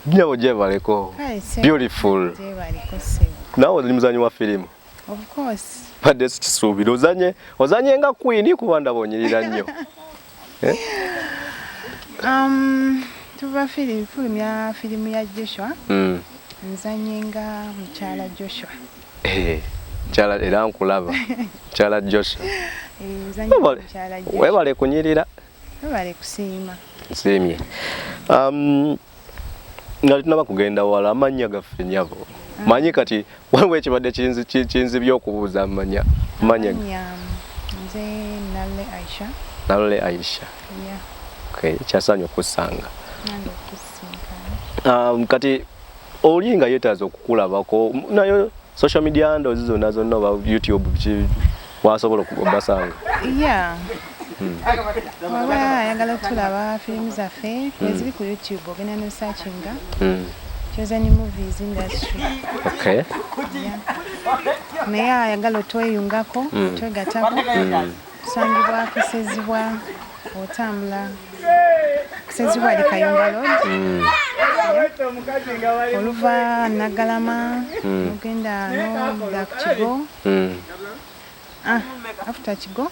Nyabo jebaleko. Beautiful. Jebaleko se. Nawe oli muzanyi wa filimu? Of course. Padde sikisuubira ozanye nga Queen kuba ndabonyerera nnyo. Tuva filimu ya Joshua. Nzanye nga mukyala Joshua. Chala era nkulaba. Chala Joshua. Webale kunyirira. Webale kusiima. Nsiimye. Nga tunaba kugenda wala amanya gaffe nyabo. Manyi kati waliwo ekibadde kinzi by'okubuuza amanya. Manya. Nze Nale Aisha. Nale Aisha. Yeah. Okay, kyasanya okusanga. Nange okusinkana. Kati olinga yeetaaza okukulabako nayo social media handles zonna oba YouTube wasobola okubasanga. Yeah. Waba ayagala okutulaba filimu zaffe eziri ku YouTube ogenda no searchinga. Chozani movies industry. Okay. Yeah. Naye ayagala otweyungako, twegatako. Kusangibwa kusezibwa otambula. Kusezibwa likayunga road. Oluva Nagalama, ogenda no Kigo. After Kigo,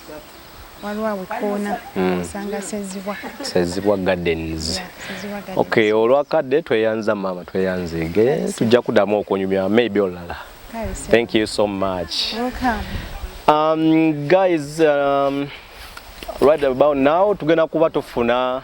waliwo wekona osanga Sezibwa Gardens. Okay, olwakadde tweyanza mama tweyanzige tujja kudamu okunyumya maybe olala. Thank you so much. Welcome. Guys, right about now tugenda kuba tufuna